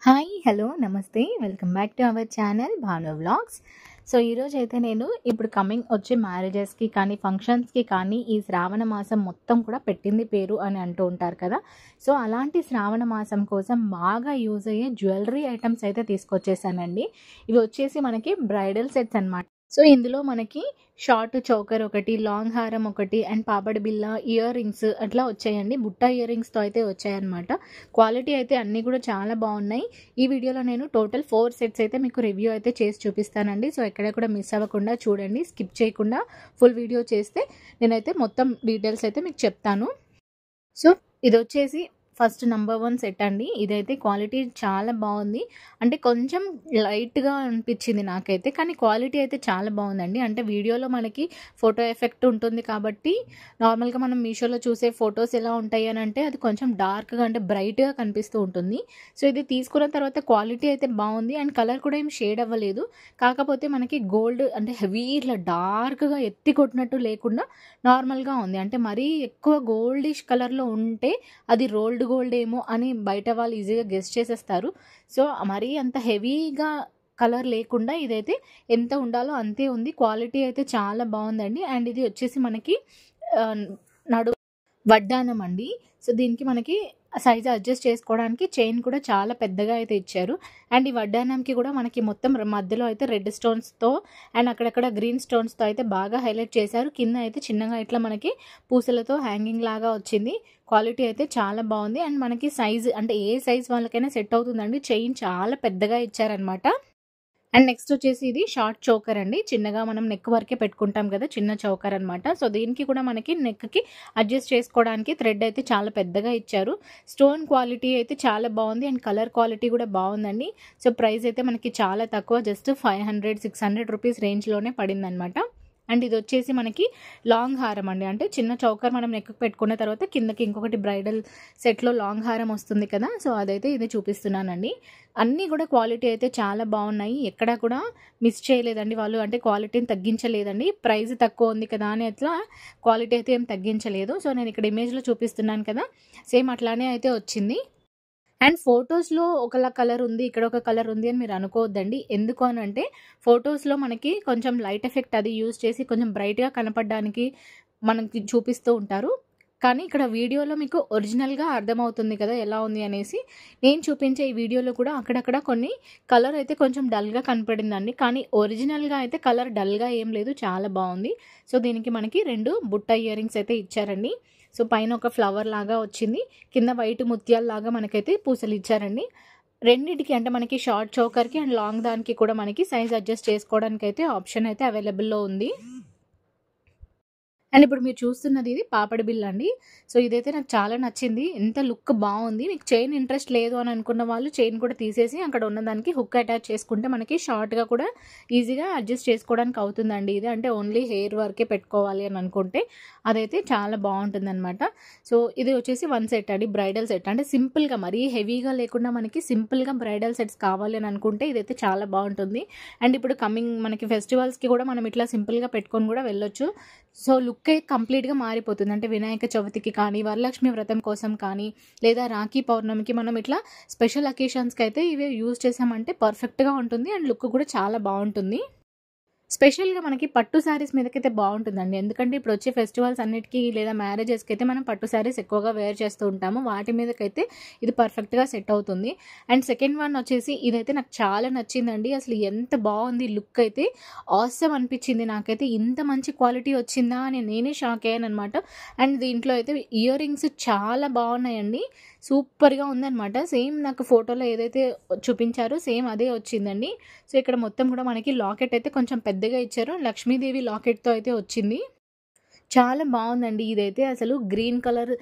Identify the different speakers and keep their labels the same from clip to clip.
Speaker 1: Hi hello నమస్తే welcome back to our channel Bhanu vlogs. So ఈరోజు అయితే నేను ఇప్పుడు కమింగ్ వచ్చే మ్యారేజెస్కి కానీ ఫంక్షన్స్కి కానీ ఈ శ్రావణ మాసం మొత్తం కూడా పెట్టింది పేరు అని అంటూ ఉంటారు కదా. సో అలాంటి శ్రావణ మాసం కోసం బాగా యూజ్ అయ్యే జ్యువెలరీ ఐటమ్స్ అయితే తీసుకొచ్చేసానండి. ఇవి వచ్చేసి మనకి బ్రైడల్ సెట్స్ అనమాట. సో ఇందులో మనకి షార్ట్ చోకర్ ఒకటి, లాంగ్ హారం ఒకటి అండ్ పాపడి బిల్ల, ఇయర్ రింగ్స్ అట్లా వచ్చాయండి. బుట్ట ఇయర్ రింగ్స్తో అయితే వచ్చాయన్నమాట. క్వాలిటీ అయితే అన్నీ కూడా చాలా బాగున్నాయి. ఈ వీడియోలో నేను టోటల్ 4 సెట్స్ అయితే మీకు రివ్యూ అయితే చేసి చూపిస్తానండి. సో ఎక్కడ కూడా మిస్ అవ్వకుండా చూడండి, స్కిప్ చేయకుండా ఫుల్ వీడియో చేస్తే నేనైతే మొత్తం డీటెయిల్స్ అయితే మీకు చెప్తాను. సో ఇది వచ్చేసి ఫస్ట్ నంబర్ 1 సెట్ అండి. ఇదైతే క్వాలిటీ చాలా బాగుంది. అంటే కొంచెం లైట్గా అనిపించింది నాకైతే, కానీ క్వాలిటీ అయితే చాలా బాగుందండి. అంటే వీడియోలో మనకి ఫోటో ఎఫెక్ట్ ఉంటుంది కాబట్టి నార్మల్గా మనం మీషోలో చూసే ఫొటోస్ ఎలా ఉంటాయి అని అంటే అది కొంచెం డార్క్గా అంటే బ్రైట్గా కనిపిస్తూ ఉంటుంది. సో ఇది తీసుకున్న తర్వాత క్వాలిటీ అయితే బాగుంది అండ్ కలర్ కూడా ఏం షేడ్ అవ్వలేదు. కాకపోతే మనకి గోల్డ్ అంటే హెవీ ఇట్లా డార్క్గా ఎత్తి కొట్టినట్టు లేకుండా నార్మల్గా ఉంది. అంటే మరీ ఎక్కువ గోల్డిష్ కలర్లో ఉంటే అది రోల్డ్ గోల్డ్ ఏమో అని బయట వాళ్ళు ఈజీగా గెస్ చేసేస్తారు. సో మరీ అంత హెవీగా కలర్ లేకుండా ఇదైతే ఎంత ఉండాలో అంతే ఉంది. క్వాలిటీ అయితే చాలా బాగుందండి. అండ్ ఇది వచ్చేసి మనకి నడు వడ్డానం అండి. సో దీనికి మనకి సైజ్ అడ్జస్ట్ చేసుకోవడానికి చైన్ కూడా చాలా పెద్దగా అయితే ఇచ్చారు. అండ్ ఈ వడ్డానంకి కూడా మనకి మొత్తం మధ్యలో అయితే రెడ్ స్టోన్స్తో అండ్ అక్కడక్కడ గ్రీన్ స్టోన్స్తో అయితే బాగా హైలైట్ చేశారు. కింద అయితే చిన్నగా ఇట్లా మనకి పూసలతో హ్యాంగింగ్ లాగా వచ్చింది. క్వాలిటీ అయితే చాలా బాగుంది. అండ్ మనకి సైజ్ అంటే ఏ సైజ్ వాళ్ళకైనా సెట్ అవుతుందండి. చైన్ చాలా పెద్దగా ఇచ్చారనమాట. అండ్ నెక్స్ట్ వచ్చేసి ఇది షార్ట్ చోకర్ అండి. చిన్నగా మనం నెక్ వరకే పెట్టుకుంటాం కదా, చిన్న చోకర్ అనమాట. సో దీనికి కూడా మనకి నెక్కి అడ్జస్ట్ చేసుకోవడానికి థ్రెడ్ అయితే చాలా పెద్దగా ఇచ్చారు. స్టోన్ క్వాలిటీ అయితే చాలా బాగుంది అండ్ కలర్ క్వాలిటీ కూడా బాగుందండి. సో ప్రైస్ అయితే మనకి చాలా తక్కువ, జస్ట్ 500-600 రూపీస్ రేంజ్లోనే పడింది అనమాట. అండ్ ఇది వచ్చేసి మనకి లాంగ్ హారం అండి. అంటే చిన్న చౌకర్ మనం నెక్ పెట్టుకున్న తర్వాత కిందకి ఇంకొకటి బ్రైడల్ సెట్లో లాంగ్ హారం వస్తుంది కదా. సో అదైతే ఇది చూపిస్తున్నానండి. అన్నీ కూడా క్వాలిటీ అయితే చాలా బాగున్నాయి. ఎక్కడా కూడా మిస్ చేయలేదండి వాళ్ళు. అంటే క్వాలిటీని తగ్గించలేదండి. ప్రైస్ తక్కువ ఉంది కదా అని అట్లా క్వాలిటీ అయితే ఏం తగ్గించలేదు. సో నేను ఇక్కడ ఇమేజ్లో చూపిస్తున్నాను కదా, సేమ్ అట్లానే అయితే వచ్చింది. అండ్ ఫొటోస్లో ఒకలా కలర్ ఉంది, ఇక్కడ ఒక కలర్ ఉంది అని మీరు అనుకోవద్దండి. ఎందుకు అని అంటే ఫొటోస్లో మనకి కొంచెం లైట్ ఎఫెక్ట్ అది యూజ్ చేసి కొంచెం బ్రైట్గా కనపడడానికి మనకి చూపిస్తూ ఉంటారు. కానీ ఇక్కడ వీడియోలో మీకు ఒరిజినల్గా అర్థమవుతుంది కదా ఎలా ఉంది అనేసి. నేను చూపించే ఈ వీడియోలో కూడా అక్కడక్కడ కొన్ని కలర్ అయితే కొంచెం డల్గా కనపడిందండి. కానీ ఒరిజినల్గా అయితే కలర్ డల్గా ఏం లేదు, చాలా బాగుంది. సో దీనికి మనకి 2 బుట్ట ఇయర్ రింగ్స్ అయితే ఇచ్చారండి. సో పైన ఒక ఫ్లవర్ లాగా వచ్చింది, కింద వైట్ ముత్యాలలాగా మనకైతే పూసలు ఇచ్చారండి. రెండింటికి అంటే మనకి షార్ట్ చోకర్కి అండ్ లాంగ్ దానికి కూడా మనకి సైజ్ అడ్జస్ట్ చేసుకోవడానికి అయితే ఆప్షన్ అయితే అవైలబుల్లో ఉంది. అండ్ ఇప్పుడు మీరు చూస్తున్నది ఇది పాపడి బిల్ అండి. సో ఇదైతే నాకు చాలా నచ్చింది. ఎంత లుక్ బాగుంది. మీకు చైన్ ఇంట్రెస్ట్ లేదు అని అనుకున్న వాళ్ళు చైన్ కూడా తీసేసి అక్కడ ఉన్నదానికి హుక్ అటాచ్ చేసుకుంటే మనకి షార్ట్గా కూడా ఈజీగా అడ్జస్ట్ చేసుకోవడానికి అవుతుందండి. ఇది అంటే ఓన్లీ హెయిర్ వరకే పెట్టుకోవాలి అని అనుకుంటే అదైతే చాలా బాగుంటుంది అనమాట. సో ఇది వచ్చేసి 1 సెట్ అండి, బ్రైడల్ సెట్. అంటే సింపుల్గా మరీ హెవీగా లేకుండా మనకి సింపుల్గా బ్రైడల్ సెట్స్ కావాలి అని అనుకుంటే ఇదైతే చాలా బాగుంటుంది. అండ్ ఇప్పుడు కమింగ్ మనకి ఫెస్టివల్స్కి కూడా మనం ఇట్లా సింపుల్గా పెట్టుకొని కూడా వెళ్ళొచ్చు. సో లుక్ కంప్లీట్గా మారిపోతుంది. అంటే వినాయక చవితికి కానీ, వరలక్ష్మి వ్రతం కోసం కానీ, లేదా రాఖీ పౌర్ణమికి మనం ఇట్లా స్పెషల్ అకేషన్స్కి అయితే ఇవి యూజ్ చేసామంటే పర్ఫెక్ట్గా ఉంటుంది అండ్ లుక్ కూడా చాలా బాగుంటుంది. స్పెషల్గా మనకి పట్టు శారీస్ మీదకైతే బాగుంటుందండి. ఎందుకంటే ఇప్పుడు వచ్చే ఫెస్టివల్స్ అన్నిటికీ లేదా మ్యారేజెస్కి అయితే మనం పట్టు శారీస్ ఎక్కువగా వేర్ చేస్తూ ఉంటాము. వాటి మీదకైతే ఇది పర్ఫెక్ట్గా సెట్ అవుతుంది. అండ్ సెకండ్ వన్ వచ్చేసి ఇదైతే నాకు చాలా నచ్చిందండి. అసలు ఎంత బాగుంది, లుక్ అయితే ఆసమ్ అనిపించింది నాకైతే. ఇంత మంచి క్వాలిటీ వచ్చిందా అని నేనే షాక్ అయ్యాను అనమాట. అండ్ దీంట్లో అయితే ఇయర్ రింగ్స్ చాలా బాగున్నాయండి, సూపర్గా ఉందన్నమాట. సేమ్ నాకు ఫోటోలో ఏదైతే చూపించారో సేమ్ అదే వచ్చిందండి. సో ఇక్కడ మొత్తం కూడా మనకి లాకెట్ అయితే కొంచెం పెద్దగా ఇచ్చారు. లక్ష్మీదేవి లాకెట్తో అయితే వచ్చింది. చాలా బాగుందండి. ఇదైతే అసలు గ్రీన్ కలర్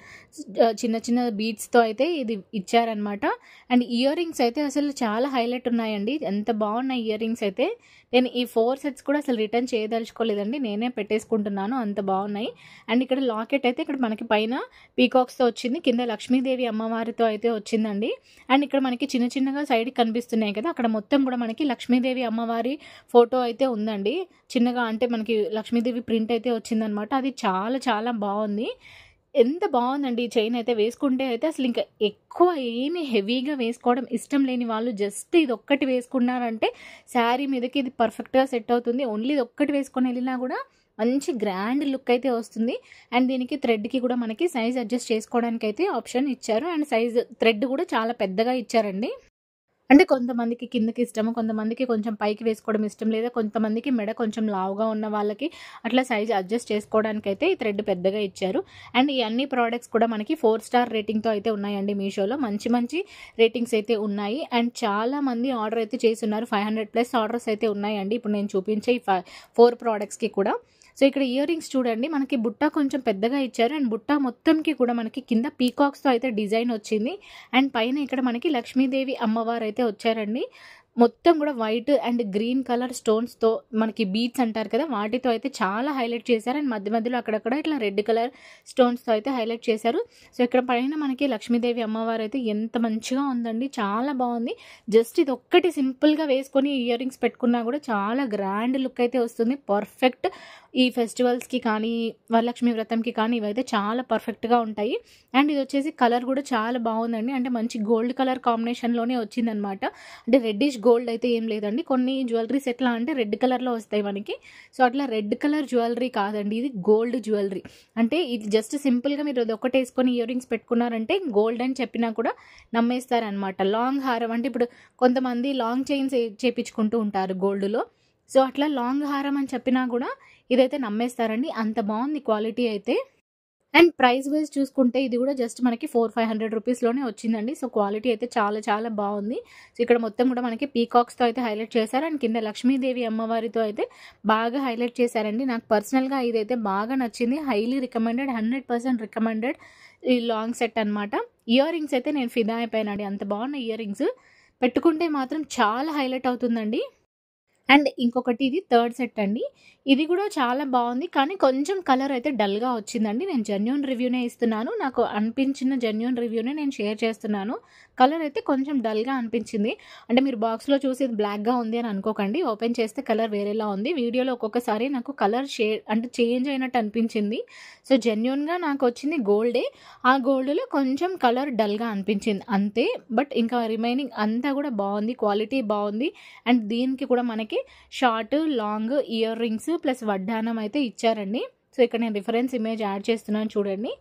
Speaker 1: చిన్న చిన్న బీడ్స్తో అయితే ఇది ఇచ్చారనమాట. అండ్ ఇయర్ రింగ్స్ అయితే అసలు చాలా హైలైట్ ఉన్నాయండి. ఎంత బాగున్నాయి ఇయర్ రింగ్స్ అయితే. నేను ఈ 4 సెట్స్ కూడా అసలు రిటర్న్ చేయదలుచుకోలేదండి, నేనే పెట్టేసుకుంటున్నాను, అంత బాగున్నాయి. అండ్ ఇక్కడ లాకెట్ అయితే ఇక్కడ మనకి పైన పీకాక్స్తో వచ్చింది, కింద లక్ష్మీదేవి అమ్మవారితో అయితే వచ్చిందండి. అండ్ ఇక్కడ మనకి చిన్న చిన్నగా సైడ్కి కనిపిస్తున్నాయి కదా, అక్కడ మొత్తం కూడా మనకి లక్ష్మీదేవి అమ్మవారి ఫోటో అయితే ఉందండి. చిన్నగా అంటే మనకి లక్ష్మీదేవి ప్రింట్ అయితే వచ్చిందనమాట. అది చాలా చాలా బాగుంది. ఎంత బాగుందండి ఈ చైన్ అయితే. వేసుకుంటే అయితే అసలు ఇంకా ఎక్కువ ఏమి హెవీగా వేసుకోవడం ఇష్టం లేని వాళ్ళు జస్ట్ ఇది ఒక్కటి వేసుకున్నారంటే శారీ మీదకి ఇది పర్ఫెక్ట్గా సెట్ అవుతుంది. ఓన్లీ ఇది ఒక్కటి వేసుకొని వెళ్ళినా కూడా మంచి గ్రాండ్ లుక్ అయితే వస్తుంది. అండ్ దీనికి థ్రెడ్కి కూడా మనకి సైజ్ అడ్జస్ట్ చేసుకోవడానికి అయితే ఆప్షన్ ఇచ్చారు. అండ్ సైజ్ థ్రెడ్ కూడా చాలా పెద్దగా ఇచ్చారండి. అంటే కొంతమందికి కిందకి ఇష్టము, కొంతమందికి కొంచెం పైకి వేసుకోవడం ఇష్టం, లేదా కొంతమందికి మెడ కొంచెం లావుగా ఉన్న వాళ్ళకి అట్లా సైజ్ అడ్జస్ట్ చేసుకోవడానికైతే ఈ థ్రెడ్ పెద్దగా ఇచ్చారు. అండ్ ఈ అన్ని ప్రోడక్ట్స్ కూడా మనకి 4 స్టార్ రేటింగ్తో అయితే ఉన్నాయండి మీషోలో. మంచి మంచి రేటింగ్స్ అయితే ఉన్నాయి. అండ్ చాలా మంది ఆర్డర్ అయితే చేస్తున్నారు. 500+ ఆర్డర్స్ అయితే ఉన్నాయండి ఇప్పుడు నేను చూపించే ఈ 4 ప్రోడక్ట్స్కి కూడా. సో ఇక్కడ ఇయర్ రింగ్స్ చూడండి, మనకి బుట్ట కొంచెం పెద్దగా ఇచ్చారు. అండ్ బుట్ట మొత్తంకి కూడా మనకి కింద పీకాక్స్తో అయితే డిజైన్ వచ్చింది. అండ్ పైన ఇక్కడ మనకి లక్ష్మీదేవి అమ్మవారు అయితే వచ్చారండి. మొత్తం కూడా వైట్ అండ్ గ్రీన్ కలర్ స్టోన్స్తో మనకి బీట్స్ అంటారు కదా, వాటితో అయితే చాలా హైలైట్ చేశారు. అండ్ మధ్య మధ్యలో అక్కడక్కడ ఇట్లా రెడ్ కలర్ స్టోన్స్తో అయితే హైలైట్ చేశారు. సో ఇక్కడ పైన మనకి లక్ష్మీదేవి అమ్మవారు అయితే ఎంత మంచిగా ఉందండి, చాలా బాగుంది. జస్ట్ ఇది ఒక్కటి సింపుల్గా వేసుకొని ఇయర్ రింగ్స్ పెట్టుకున్నా కూడా చాలా గ్రాండ్ లుక్ అయితే వస్తుంది. పర్ఫెక్ట్ ఈ ఫెస్టివల్స్కి కానీ వరలక్ష్మి వ్రతంకి కానీ ఇవైతే చాలా పర్ఫెక్ట్గా ఉంటాయి. అండ్ ఇది వచ్చేసి కలర్ కూడా చాలా బాగుందండి. అంటే మంచి గోల్డ్ కలర్ కాంబినేషన్లోనే వచ్చిందనమాట. అంటే రెడ్డిష్ గోల్డ్ అయితే ఏం లేదండి. కొన్ని జ్యువెలరీస్ ఎట్లా అంటే రెడ్ కలర్లో వస్తాయి మనకి. సో అట్లా రెడ్ కలర్ జ్యువెలరీ కాదండి, ఇది గోల్డ్ జ్యువెలరీ. అంటే ఇది జస్ట్ సింపుల్గా మీరు అది ఒకటి వేసుకొని ఇయర్ రింగ్స్ పెట్టుకున్నారంటే గోల్డ్ అని చెప్పినా కూడా నమ్మేస్తారనమాట. లాంగ్ హారం అంటే ఇప్పుడు కొంతమంది లాంగ్ చైన్స్ చేపించుకుంటూ ఉంటారు గోల్డ్లో. సో అట్లా లాంగ్ హారం అని చెప్పినా కూడా ఇదైతే నమ్మేస్తారండి, అంత బాగుంది క్వాలిటీ అయితే. అండ్ ప్రైస్ వైజ్ చూసుకుంటే ఇది కూడా జస్ట్ మనకి 400-500 రూపీస్లోనే వచ్చిందండి. సో క్వాలిటీ అయితే చాలా చాలా బాగుంది. సో ఇక్కడ మొత్తం కూడా మనకి పీకాక్స్తో అయితే హైలైట్ చేశారు. అండ్ కింద లక్ష్మీదేవి అమ్మవారితో అయితే బాగా హైలైట్ చేశారండి. నాకు పర్సనల్గా ఇదైతే బాగా నచ్చింది. హైలీ రికమెండెడ్, 100% రికమెండెడ్ ఈ లాంగ్ సెట్ అనమాట. ఇయర్ రింగ్స్ అయితే నేను ఫిదా అయిపోయానండి, అంత బాగున్న ఇయర్ రింగ్స్. పెట్టుకుంటే మాత్రం చాలా హైలైట్ అవుతుందండి. అండ్ ఇంకొకటి ఇది థర్డ్ సెట్ అండి. ఇది కూడా చాలా బాగుంది, కానీ కొంచెం కలర్ అయితే డల్గా వచ్చిందండి. నేను జెన్యూన్ రివ్యూనే ఇస్తున్నాను, నాకు అనిపించిన జెన్యూన్ రివ్యూనే నేను షేర్ చేస్తున్నాను. కలర్ అయితే కొంచెం డల్గా అనిపించింది. అంటే మీరు బాక్స్లో చూసి ఇది బ్లాక్గా ఉంది అని అనుకోకండి, ఓపెన్ చేస్తే కలర్ వేరేలా ఉంది. వీడియోలో ఒక్కొక్కసారి నాకు కలర్ షేడ్ అంటే చేంజ్ అయినట్టు అనిపించింది. సో జెన్యూన్గా నాకు వచ్చింది గోల్డే, ఆ గోల్డ్లో కొంచెం కలర్ డల్గా అనిపించింది అంతే. బట్ ఇంకా రిమైనింగ్ అంతా కూడా బాగుంది, క్వాలిటీ బాగుంది. అండ్ దీనికి కూడా మనకి short long ear rings plus వడ్డానం అయితే ఇచ్చారండి. సో ఇక్కడ నేను రిఫరెన్స్ ఇమేజ్ యాడ్ చేస్తున్నాను చూడండి.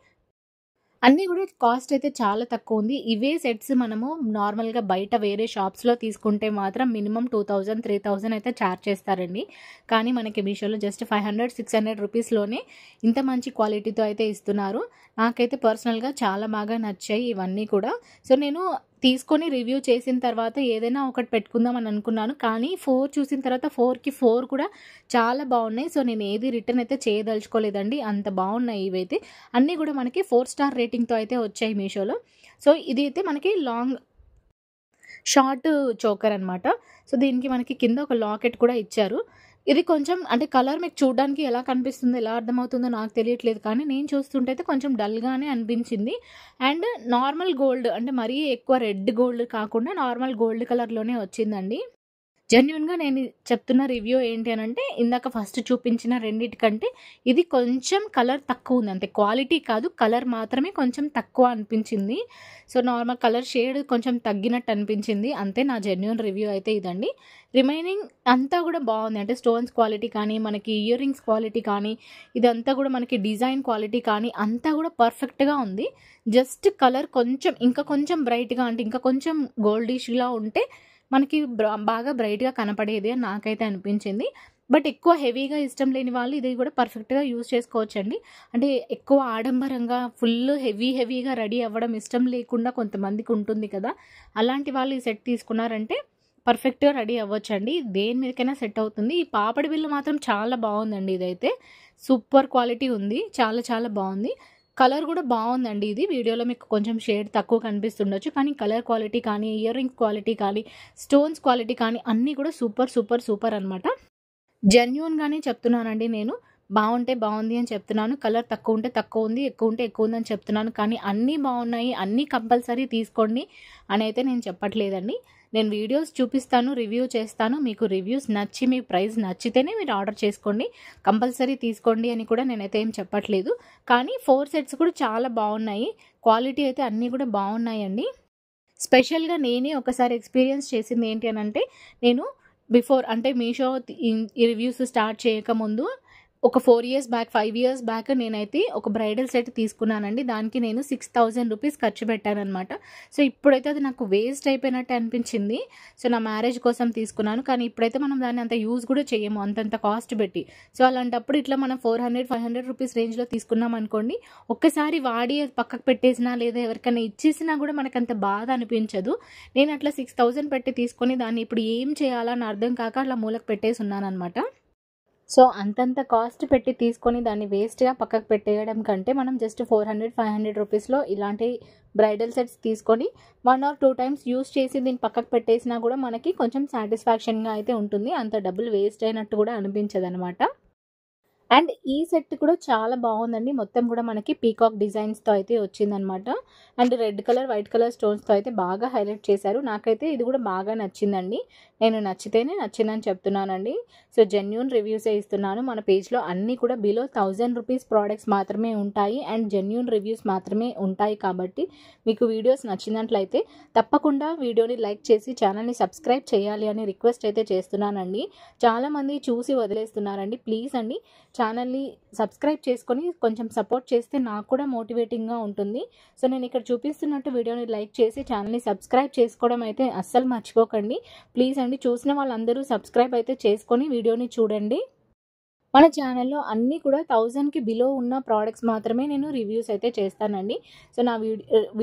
Speaker 1: అన్నీ కూడా కాస్ట్ అయితే చాలా తక్కువ ఉంది. ఇవే సెట్స్ మనము నార్మల్గా బయట వేరే షాప్స్లో తీసుకుంటే మాత్రం మినిమం 2000-3000 అయితే ఛార్జ్ చేస్తారండి. కానీ మనకి మీషోలో జస్ట్ 500-600 రూపీస్లోనే ఇంత మంచి క్వాలిటీతో అయితే ఇస్తున్నారు. నాకైతే పర్సనల్గా చాలా బాగా నచ్చాయి ఇవన్నీ కూడా. సో నేను తీసుకొని రివ్యూ చేసిన తర్వాత ఏదైనా ఒకటి పెట్టుకుందాం అని అనుకున్నాను, కానీ 4 చూసిన తర్వాత 4కి 4 కూడా చాలా బాగున్నాయి. సో నేను ఏది రిటర్న్ అయితే చేయదలుచుకోలేదండి, అంత బాగున్నాయి ఇవైతే. అన్నీ కూడా మనకి 4 స్టార్ రేటింగ్తో అయితే వచ్చాయి మీషోలో. సో ఇది అయితే మనకి లాంగ్ షార్ట్ చోకర్ అనమాట. సో దీనికి మనకి కింద ఒక లాకెట్ కూడా ఇచ్చారు. ఇది కొంచెం అంటే కలర్ మీకు చూడడానికి ఎలా కనిపిస్తుందో, ఎలా అర్థమవుతుందో నాకు తెలియట్లేదు, కానీ నేను చూస్తుంటే అయితే కొంచెం డల్గానే అనిపించింది. అండ్ నార్మల్ గోల్డ్ అంటే మరీ ఎక్కువ రెడ్ గోల్డ్ కాకుండా నార్మల్ గోల్డ్ కలర్లోనే వచ్చిందండి. జెన్యూన్గా నేను చెప్తున్న రివ్యూ ఏంటి అని అంటే, ఇందాక ఫస్ట్ చూపించిన రెండిటికంటే ఇది కొంచెం కలర్ తక్కువ ఉంది అంతే. క్వాలిటీ కాదు, కలర్ మాత్రమే కొంచెం తక్కువ అనిపించింది. సో నార్మల్ కలర్ షేడ్ కొంచెం తగ్గినట్టు అనిపించింది అంతే. నా జెన్యూన్ రివ్యూ అయితే ఇదండి. రిమైనింగ్ అంతా కూడా బాగుంది. అంటే స్టోన్స్ క్వాలిటీ కానీ, మనకి ఇయర్ రింగ్స్ క్వాలిటీ కానీ, ఇదంతా కూడా మనకి డిజైన్ క్వాలిటీ కానీ అంతా కూడా పర్ఫెక్ట్గా ఉంది. జస్ట్ కలర్ కొంచెం ఇంకా కొంచెం బ్రైట్గా అంటే ఇంకా కొంచెం గోల్డిష్గా ఉంటే మనకి బాగా బ్రైట్గా కనపడేది అని నాకైతే అనిపించింది. బట్ ఎక్కువ హెవీగా ఇష్టం లేని వాళ్ళు ఇది కూడా పర్ఫెక్ట్గా యూజ్ చేసుకోవచ్చండి. అంటే ఎక్కువ ఆడంబరంగా ఫుల్ హెవీగా రెడీ అవ్వడం ఇష్టం లేకుండా కొంతమందికి ఉంటుంది కదా, అలాంటి వాళ్ళు ఈ సెట్ తీసుకున్నారంటే పర్ఫెక్ట్గా రెడీ అవ్వచ్చండి. దేని మీదకైనా సెట్ అవుతుంది. ఈ పాపడి బిల్లు మాత్రం చాలా బాగుందండి, ఇదైతే సూపర్ క్వాలిటీ ఉంది, చాలా చాలా బాగుంది. కలర్ కూడా బాగుందండి. ఇది వీడియోలో మీకు కొంచెం షేడ్ తక్కువ కనిపిస్తుండొచ్చు, కానీ కలర్ క్వాలిటీ కానీ, ఇయర్ రింగ్స్ క్వాలిటీ కానీ, స్టోన్స్ క్వాలిటీ కానీ అన్నీ కూడా సూపర్ సూపర్ సూపర్ అనమాట. జెన్యూన్గానే చెప్తున్నానండి నేను. బాగుంటే బాగుంది అని చెప్తున్నాను, కలర్ తక్కువ ఉంటే తక్కువ ఉంది, ఎక్కువ ఉంటే ఎక్కువ ఉందని చెప్తున్నాను. కానీ అన్నీ బాగున్నాయి, అన్నీ కంపల్సరీ తీసుకోండి అని అయితే నేను చెప్పట్లేదండి. నేను వీడియోస్ చూపిస్తాను, రివ్యూ చేస్తాను. మీకు రివ్యూస్ నచ్చి మీ ప్రైస్ నచ్చితేనే మీరు ఆర్డర్ చేసుకోండి, కంపల్సరీ తీసుకోండి అని కూడా నేనైతే ఏం చెప్పట్లేదు. కానీ 4 సెట్స్ కూడా చాలా బాగున్నాయి, క్వాలిటీ అయితే అన్నీ కూడా బాగున్నాయండి. స్పెషల్గా నేనే ఒకసారి ఎక్స్పీరియన్స్ చేసింది ఏంటి అని అంటే, నేను బిఫోర్ అంటే మీషో ఈ రివ్యూస్ స్టార్ట్ చేయకముందు ఒక 4 ఇయర్స్ బ్యాక్ 5 ఇయర్స్ బ్యాక్ నేనైతే ఒక బ్రైడల్ సెట్ తీసుకున్నానండి. దానికి నేను 6000 రూపీస్ ఖర్చు పెట్టానమాట. సో ఇప్పుడైతే అది నాకు వేస్ట్ అయిపోయినట్టు అనిపించింది. సో నా మ్యారేజ్ కోసం తీసుకున్నాను, కానీ ఇప్పుడైతే మనం దాన్ని అంత యూజ్ కూడా చేయము అంతంత కాస్ట్ పెట్టి. సో అలాంటప్పుడు ఇట్లా మనం 400-500 రూపీస్ రేంజ్లో తీసుకున్నాం అనుకోండి, ఒక్కసారి వాడి పక్కకు పెట్టేసినా లేదా ఎవరికైనా ఇచ్చేసినా కూడా మనకు అంత బాధ అనిపించదు. నేను అట్లా 6000 పెట్టి తీసుకొని దాన్ని ఇప్పుడు ఏం చేయాలని అర్థం కాక అట్లా మూలకు పెట్టేసి ఉన్నాను అనమాట. సో అంతంత కాస్ట్ పెట్టి తీసుకొని దాన్ని వేస్ట్గా పక్కకు పెట్టేయడం కంటే మనం జస్ట్ 400-500 రూపీస్లో ఇలాంటి బ్రైడల్ సెట్స్ తీసుకొని 1 or 2 టైమ్స్ యూస్ చేసి దీన్ని పక్కకు పెట్టేసినా కూడా మనకి కొంచెం సాటిస్ఫాక్షన్గా అయితే ఉంటుంది. అంత డబ్బులు వేస్ట్ అయినట్టు కూడా అనిపించదు అనమాట. అండ్ ఈ సెట్ కూడా చాలా బాగుందండి. మొత్తం కూడా మనకి పీకాక్ డిజైన్స్తో అయితే వచ్చిందనమాట. And red colour, white colour స్టోన్స్తో అయితే బాగా హైలైట్ చేశారు. నాకైతే ఇది కూడా బాగా నచ్చిందండి. నేను నచ్చితేనే నచ్చిందని చెప్తున్నానండి. సో జెన్యూన్ రివ్యూసే ఇస్తున్నాను. మన పేజ్లో అన్నీ కూడా బిలో 1000 రూపీస్ ప్రోడక్ట్స్ మాత్రమే ఉంటాయి అండ్ జెన్యూన్ రివ్యూస్ మాత్రమే ఉంటాయి. కాబట్టి మీకు వీడియోస్ నచ్చినట్లయితే తప్పకుండా వీడియోని లైక్ చేసి ఛానల్ని సబ్స్క్రైబ్ చేయాలి అని రిక్వెస్ట్ అయితే చేస్తున్నానండి. చాలామంది చూసి వదిలేస్తున్నారండి. ప్లీజ్ అండి, ఛానల్ని సబ్స్క్రైబ్ చేసుకొని కొంచెం సపోర్ట్ చేస్తే నాకు కూడా మోటివేటింగ్గా ఉంటుంది. సో నేను ఇక్కడ చూపిస్తున్నట్టు వీడియోని లైక్ చేసి ఛానల్ని సబ్స్క్రైబ్ చేసుకోవడం అయితే అస్సలు మర్చిపోకండి. ప్లీజ్ అండి, చూసిన వాళ్ళందరూ సబ్స్క్రైబ్ అయితే చేసుకొని వీడియోని చూడండి. మన ఛానల్లో అన్నీ కూడా 1000కి బిలో ఉన్న ప్రోడక్ట్స్ మాత్రమే నేను రివ్యూస్ అయితే చేస్తానండి. సో నా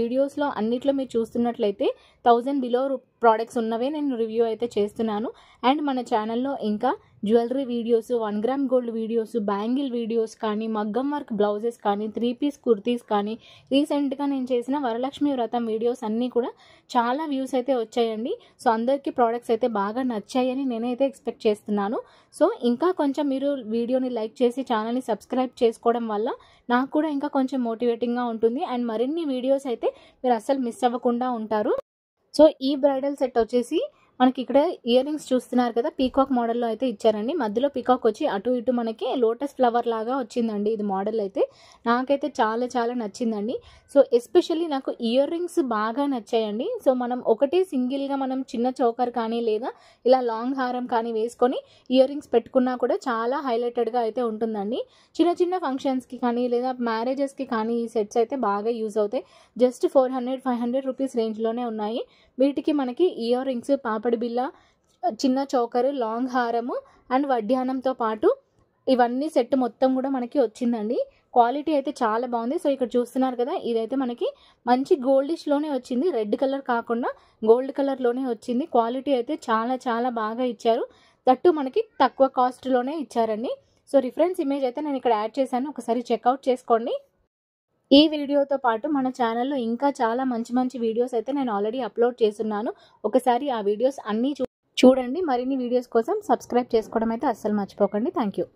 Speaker 1: వీడియోస్లో అన్నిట్లో మీరు చూస్తున్నట్లయితే 1000 బిలో ప్రోడక్ట్స్ ఉన్నవే నేను రివ్యూ అయితే చేస్తున్నాను. అండ్ మన ఛానల్లో ఇంకా jewellery videos, 1 gram gold videos, bangle videos కానీ, మగ్గం వర్క్ బ్లౌజెస్ కానీ, 3 పీస్ కుర్తీస్ కానీ, రీసెంట్గా నేను చేసిన వరలక్ష్మి వ్రతం వీడియోస్ అన్నీ కూడా చాలా వ్యూస్ అయితే వచ్చాయండి. సో అందరికీ ప్రోడక్ట్స్ అయితే బాగా నచ్చాయని నేనైతే ఎక్స్పెక్ట్ చేస్తున్నాను. సో ఇంకా కొంచెం మీరు వీడియోని లైక్ చేసి ఛానల్ని సబ్స్క్రైబ్ చేసుకోవడం వల్ల నాకు కూడా ఇంకా కొంచెం మోటివేటింగ్గా ఉంటుంది. అండ్ మరిన్ని వీడియోస్ అయితే మీరు అస్సలు మిస్ అవ్వకుండా ఉంటారు. సో ఈ బ్రైడల్ సెట్ వచ్చేసి మనకి ఇక్కడ ఇయర్ రింగ్స్ చూస్తున్నారు కదా, పీకాక్ మోడల్లో అయితే ఇచ్చారండి. మధ్యలో పీకాక్ వచ్చి అటు ఇటు మనకి లోటస్ ఫ్లవర్ లాగా వచ్చిందండి. ఇది మోడల్ అయితే నాకైతే చాలా చాలా నచ్చిందండి. సో ఎస్పెషల్లీ నాకు ఇయర్ రింగ్స్ బాగా నచ్చాయండి. సో మనం ఒకటే సింగిల్గా మనం చిన్న చోకర్ కానీ లేదా ఇలా లాంగ్ హారం కానీ వేసుకొని ఇయర్ రింగ్స్ పెట్టుకున్నా కూడా చాలా హైలైటెడ్గా అయితే ఉంటుందండి. చిన్న చిన్న ఫంక్షన్స్కి కానీ లేదా మ్యారేజెస్కి కానీ ఈ సెట్స్ అయితే బాగా యూజ్ అవుతాయి. జస్ట్ 400-500 రూపీస్ రేంజ్లోనే ఉన్నాయి. వీటికి మనకి ఇయర్ రింగ్స్, పాపడి బిల్ల, చిన్న చోకరు, లాంగ్ హారము అండ్ వడ్డానంతో పాటు ఇవన్నీ సెట్ మొత్తం కూడా మనకి వచ్చిందండి. క్వాలిటీ అయితే చాలా బాగుంది. సో ఇక్కడ చూస్తున్నారు కదా, ఇదైతే మనకి మంచి గోల్డిష్లోనే వచ్చింది, రెడ్ కలర్ కాకుండా గోల్డ్ కలర్లోనే వచ్చింది. క్వాలిటీ అయితే చాలా చాలా బాగా ఇచ్చారు. దట్టు మనకి తక్కువ కాస్ట్లోనే ఇచ్చారండి. సో రిఫరెన్స్ ఇమేజ్ అయితే నేను ఇక్కడ యాడ్ చేశాను, ఒకసారి చెక్అవుట్ చేసుకోండి. ఈ వీడియోతో పాటు మన ఛానల్లో ఇంకా చాలా మంచి మంచి వీడియోస్ అయితే నేను ఆల్రెడీ అప్లోడ్ చేస్తున్నాను. ఒకసారి ఆ వీడియోస్ అన్నీ చూడండి. మరిన్ని వీడియోస్ కోసం సబ్స్క్రైబ్ చేసుకోవడం అయితే అస్సలు మర్చిపోకండి. Thank you.